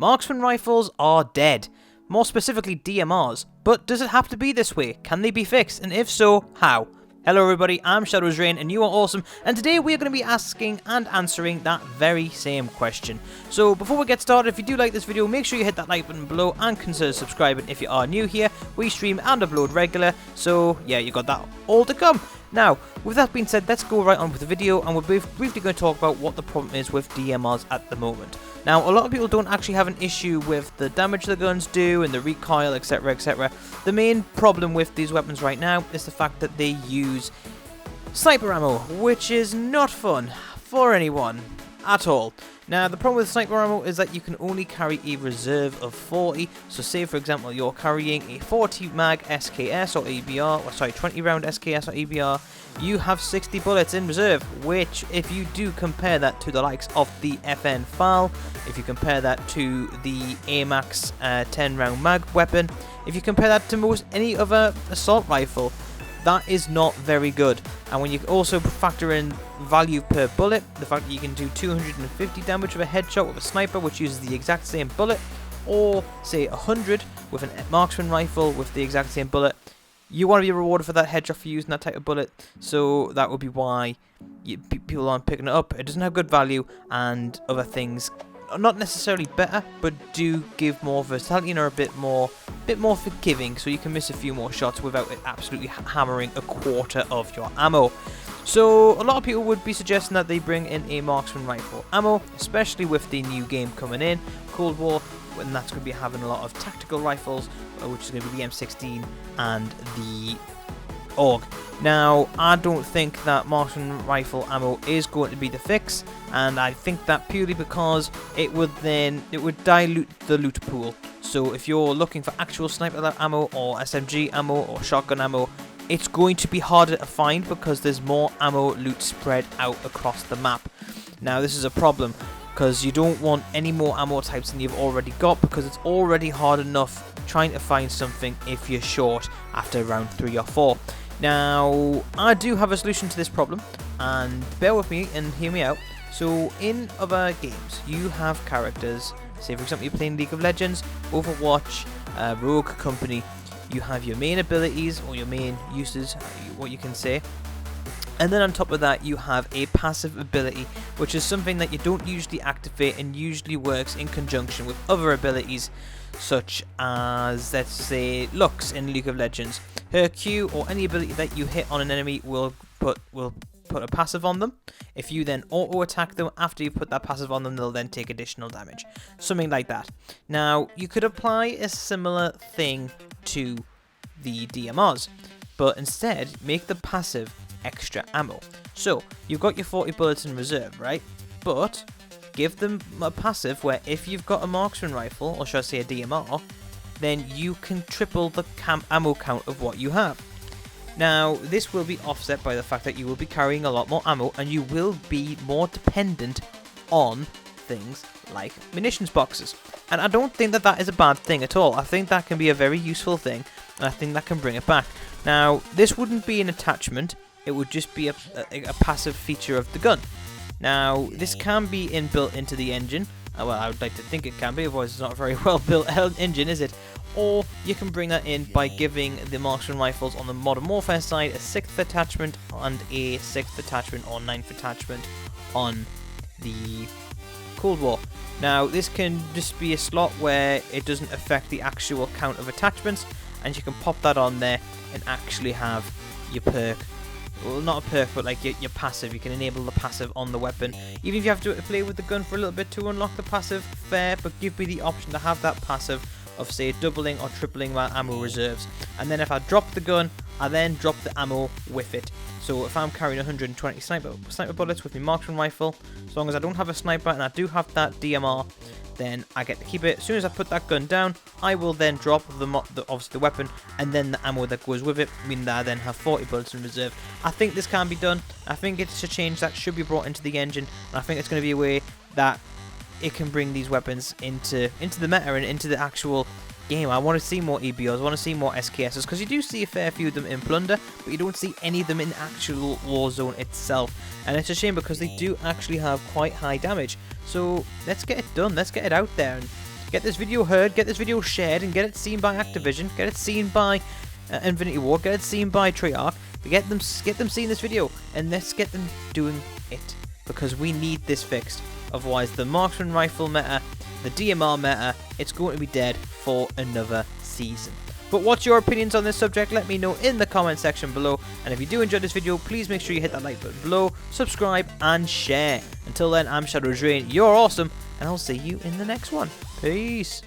Marksman rifles are dead. More specifically DMRs. But does it have to be this way? Can they be fixed? And if so, how? Hello everybody, I'm Shadow's Reign and you are awesome, and today we are going to be asking and answering that very same question. So before we get started, if you do like this video, make sure you hit that like button below and consider subscribing if you are new here. We stream and upload regular, so yeah, you got that all to come. Now, with that being said, let's go right on with the video, and we're briefly going to talk about what the problem is with DMRs at the moment. Now, a lot of people don't actually have an issue with the damage the guns do and the recoil, etc, etc. The main problem with these weapons right now is the fact that they use sniper ammo, which is not fun for anyone at all. Now, the problem with sniper ammo is that you can only carry a reserve of 40. So say, for example, you're carrying a 40 mag SKS or EBR, or sorry, 20 round SKS or EBR, you have 60 bullets in reserve, which if you do compare that to the likes of the FN FAL, if you compare that to the AMAX 10 round mag weapon, if you compare that to most any other assault rifle, that is not very good. And when you also factor in value per bullet, the fact that you can do 250 damage with a headshot with a sniper, which uses the exact same bullet, or say 100 with a marksman rifle with the exact same bullet, you want to be rewarded for that headshot for using that type of bullet. So that would be why people aren't picking it up. It doesn't have good value, and other things are not necessarily better, but do give more versatility and are a bit more forgiving, so you can miss a few more shots without it absolutely hammering a quarter of your ammo. So a lot of people would be suggesting that they bring in a marksman rifle ammo, especially with the new game coming in, Cold War, and that's going to be having a lot of tactical rifles, which is going to be the M16 and the AUG. Now, I don't think that marksman rifle ammo is going to be the fix, and I think that purely because it would dilute the loot pool. So if you're looking for actual sniper ammo or SMG ammo or shotgun ammo, it's going to be harder to find because there's more ammo loot spread out across the map. Now, this is a problem because you don't want any more ammo types than you've already got, because it's already hard enough trying to find something if you're short after round 3 or 4. Now, I do have a solution to this problem, and bear with me and hear me out. So, in other games, you have characters, say for example you're playing League of Legends, Overwatch, Rogue Company, you have your main abilities, or your main uses, what you can say, and then on top of that you have a passive ability, which is something that you don't usually activate and usually works in conjunction with other abilities, such as, let's say, Lux in League of Legends. Her Q or any ability that you hit on an enemy will put a passive on them. If you then auto attack them after you put that passive on them, they'll then take additional damage. Something like that. Now, you could apply a similar thing to the DMRs, but instead make the passive extra ammo. So, you've got your 40 bullets in reserve, right? But give them a passive where if you've got a marksman rifle, or should I say a DMR, then you can triple the ammo count of what you have. Now, this will be offset by the fact that you will be carrying a lot more ammo, and you will be more dependent on things like munitions boxes. And I don't think that that is a bad thing at all. I think that can be a very useful thing, and I think that can bring it back. Now, this wouldn't be an attachment, it would just be a passive feature of the gun. Now, this can be inbuilt into the engine. Well, I would like to think it can be, otherwise it's not a very well built engine, is it? Or you can bring that in by giving the marksman rifles on the Modern Warfare side a 6th attachment and a 6th attachment or 9th attachment on the Cold War. Now, this can just be a slot where it doesn't affect the actual count of attachments, and you can pop that on there and actually have your perk. Well, not a perk, but like your passive. You can enable the passive on the weapon. Even if you have to play with the gun for a little bit to unlock the passive, fair, but give me the option to have that passive of, say, doubling or tripling my ammo reserves. And then if I drop the gun, I then drop the ammo with it. So if I'm carrying 120 sniper bullets with my marksman rifle, as long as I don't have a sniper and I do have that DMR, then I get to keep it. As soon as I put that gun down, I will then drop obviously the weapon and then the ammo that goes with it, meaning that I then have 40 bullets in reserve. I think this can be done. I think it's a change that should be brought into the engine, and I think it's going to be a way that it can bring these weapons into the meta and into the actual game. I want to see more EBRs, I want to see more SKSs, because you do see a fair few of them in Plunder, but you don't see any of them in actual Warzone itself. And it's a shame because they do actually have quite high damage. So let's get it done, let's get it out there. And Get this video heard, get this video shared, and get it seen by Activision, get it seen by Infinity Ward, get it seen by Treyarch. Get them seeing this video, and let's get them doing it, because we need this fixed. Otherwise, the marksman rifle meta, the DMR meta, it's going to be dead for another season. But what's your opinions on this subject? Let me know in the comment section below. And if you do enjoy this video, please make sure you hit that like button below, subscribe, and share. Until then, I'm Shadow's Rain, you're awesome, and I'll see you in the next one. Peace.